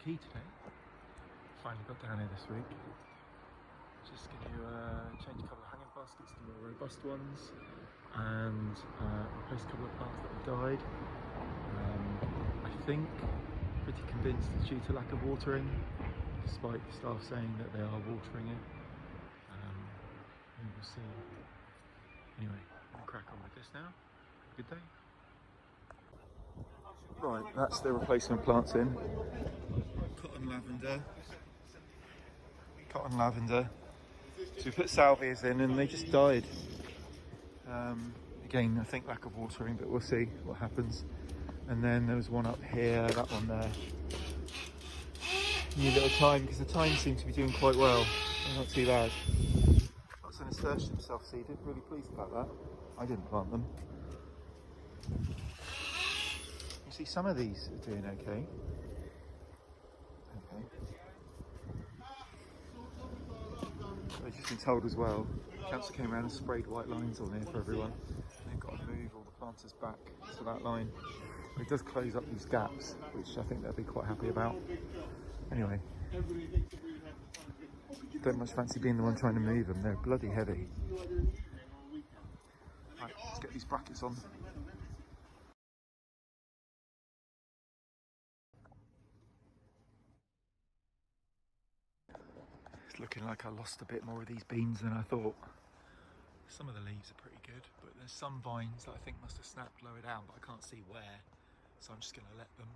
Key today. Finally got down here this week. Just going to change a couple of hanging baskets to more robust ones and replace a couple of plants that have died. I think, pretty convinced it's due to lack of watering, despite the staff saying that they are watering it. We will see. Anyway, I'm going to crack on with this now. Good day. Right, that's the replacement plants in. Cotton lavender. So we put salvias in and they just died. Again, I think lack of watering, but we'll see what happens. And then there was one up here, that one there. New little thyme, because the thyme seemed to be doing quite well. They're not too bad. That's an nasturtium self-seeded, really pleased about that. I didn't plant them. You see, some of these are doing okay. I've just been told as well, the council came around and sprayed white lines on here for everyone. They've got to move all the planters back to that line. It does close up these gaps, which I think they'll be quite happy about. Anyway, don't much fancy being the one trying to move them, they're bloody heavy. Right, let's get these brackets on. It's looking like I lost a bit more of these beans than I thought. Some of the leaves are pretty good, but there's some vines that I think must have snapped lower down, but I can't see where. So I'm just going to let them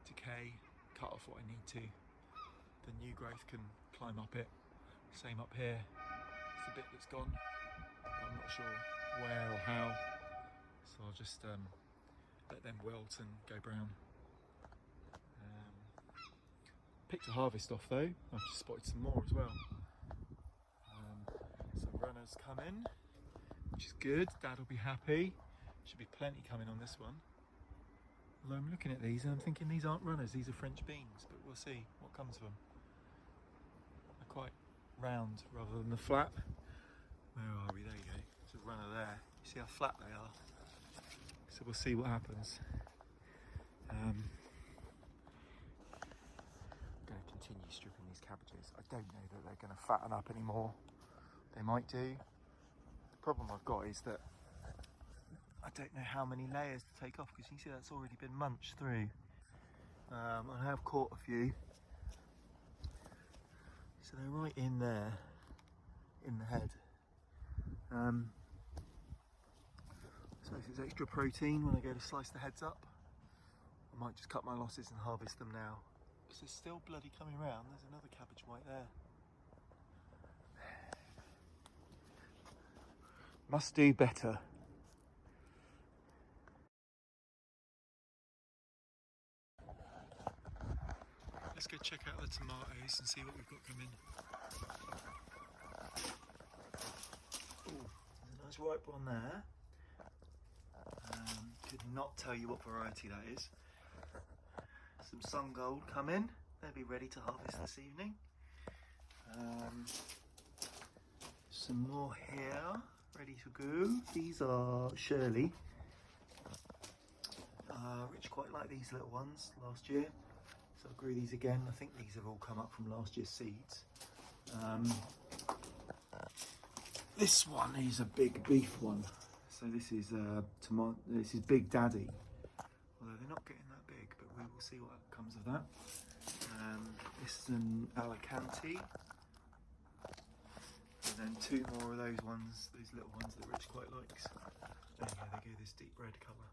decay, cut off what I need to. The new growth can climb up it. Same up here. It's a bit that's gone, but I'm not sure where or how. So I'll just let them wilt and go brown. Picked a harvest off though. I've just spotted some more as well. Some runners come in, which is good. Dad will be happy. Should be plenty coming on this one. Although I'm looking at these and I'm thinking these aren't runners, these are French beans, but we'll see what comes of them. They're quite round rather than the flat. Where are we? There you go. There's a runner there. You see how flat they are? So we'll see what happens. I'm going to continue stripping these cabbages. I don't know that they're going to fatten up anymore. They might do. The problem I've got is that I don't know how many layers to take off, because you can see that's already been munched through. I have caught a few. So they're right in there, in the head. I suppose it's extra protein when I go to slice the heads up. I might just cut my losses and harvest them now. Because they're still bloody coming around. There's another cabbage right there. Must do better. Let's go check out the tomatoes and see what we've got coming. Oh, there's a nice ripe one there. Could not tell you what variety that is. Some sun gold come in. They'll be ready to harvest this evening. Some more here, ready to go. These are Shirley. Rich quite like these little ones last year, so I grew these again. I think these have all come up from last year's seeds. This one is a big beef one. So this is this is Big Daddy. Although they're not getting that big, but we will see what comes of that. This is an Alicante. And then two more of those ones, those little ones that Rich quite likes. There you go, they go this deep red colour.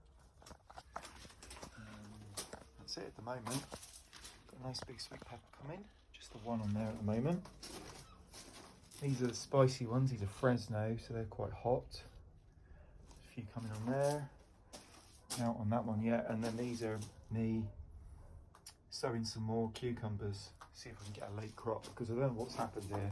That's it at the moment. Got a nice big sweet pepper coming. Just the one on there at the moment. These are the spicy ones, these are Fresno, so they're quite hot. A few coming on there. Out on that one yet, and then these are me sowing some more cucumbers. See if we can get a late crop, because I don't know what's happened here.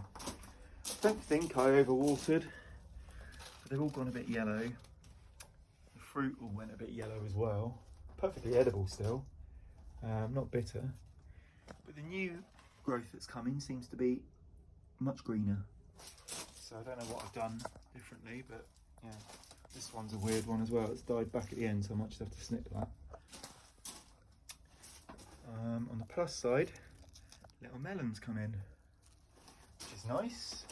I don't think I overwatered, but they've all gone a bit yellow. The fruit all went a bit yellow as well. Perfectly edible still, not bitter. But the new growth that's coming seems to be much greener. So I don't know what I've done differently, but yeah. This one's a weird one as well. It's died back at the end, so I might just have to snip that. On the plus side, little melons come in, which is nice.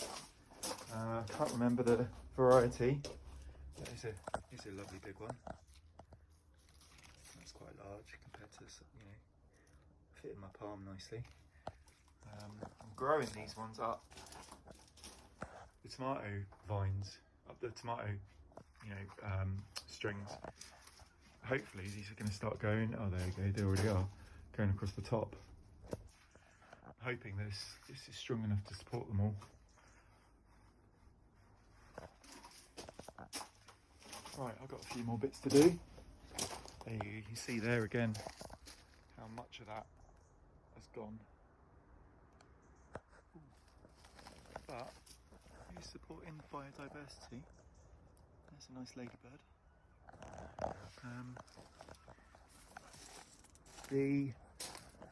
Can't remember the variety. Here's a lovely big one. That's quite large compared to, you know, fit in my palm nicely. I'm growing these ones up the tomato vines, up the tomato, you know, strings. Hopefully these are going to start going. Oh, there you go. They already are going across the top. I'm hoping this is strong enough to support them all. Right, I've got a few more bits to do. There you can see there again how much of that has gone. But who's supporting biodiversity? There's a nice ladybird. The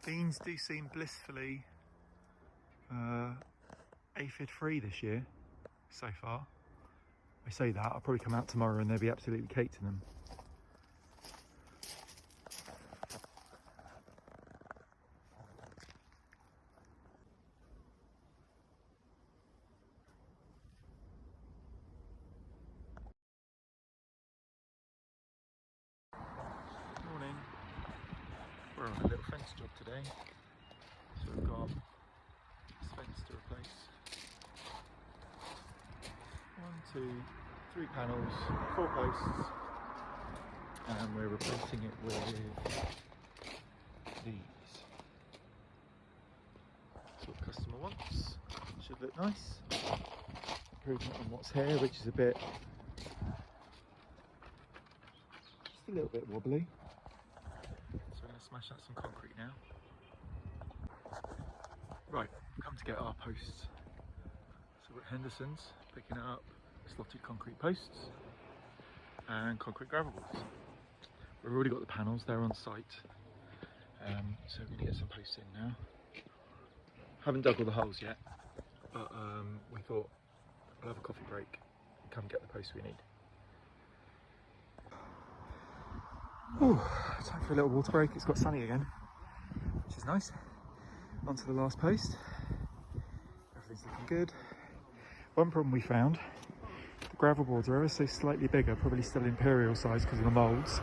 beans do seem blissfully aphid free this year so far. I say that, I'll probably come out tomorrow and they'll be absolutely caked in them. Morning. We're on a little fence job today. So we've got this fence to replace. 1, 2, 3 panels, 4 posts, and we're replacing it with these. That's what the customer wants. Should look nice. Improvement on what's here, which is a bit, just a little bit wobbly. So we're going to smash out some concrete now. Right, come to get our posts. So we're at Henderson's, picking up slotted concrete posts and concrete gravel boards. We've already got the panels, they're on site. So we're going to get some posts in now. Haven't dug all the holes yet, but we thought we'll have a coffee break and come get the posts we need. Ooh, time for a little water break. It's got sunny again, which is nice. On to the last post. Everything's looking good. One problem we found, the gravel boards are ever so slightly bigger, probably still imperial size because of the moulds.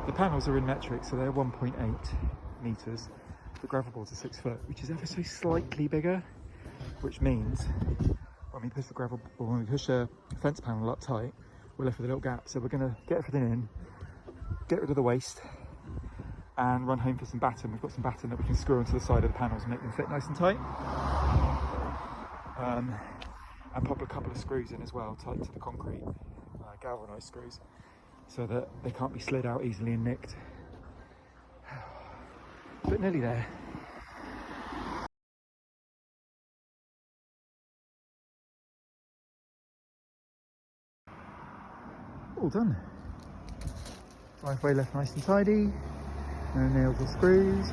The panels are in metric, so they're 1.8 metres. The gravel boards are 6 foot, which is ever so slightly bigger, which means when we push a fence panel up tight, we're left with a little gap. So we're going to get everything in, get rid of the waste, and run home for some batten. We've got some batten that we can screw onto the side of the panels and make them fit nice and tight. And pop a couple of screws in as well, tight to the concrete, galvanised screws, so that they can't be slid out easily and nicked. But nearly there. All done. Driveway left nice and tidy. No nails or screws.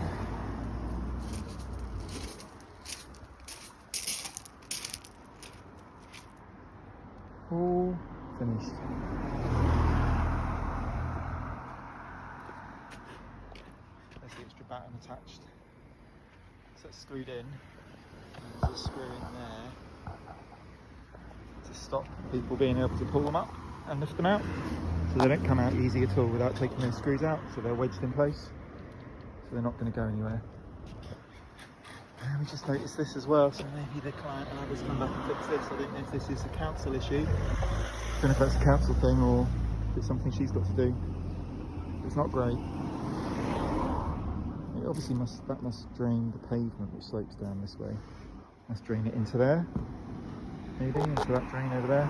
All finished. There's the extra batten attached. So it's screwed in. There's a screw in there to stop people being able to pull them up and lift them out. So they don't come out easy at all without taking those screws out. So they're wedged in place. So they're not going to go anywhere. And we just noticed this as well, so maybe the client will have us come back and fix this. I don't know if this is a council issue. I don't know if that's a council thing or if it's something she's got to do. It's not great. It obviously must drain the pavement which slopes down this way. Must drain it into there. Maybe into that drain over there.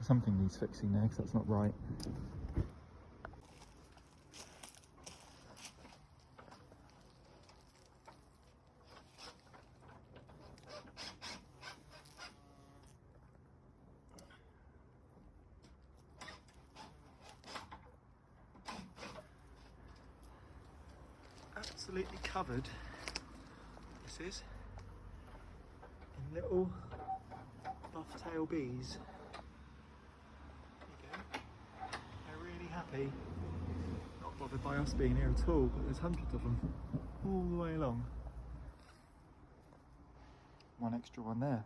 Something needs fixing there because that's not right. Absolutely covered, this is, in little buff-tail bees. There you go. They're really happy not bothered by us being here at all, but there's hundreds of them all the way along. One extra one there.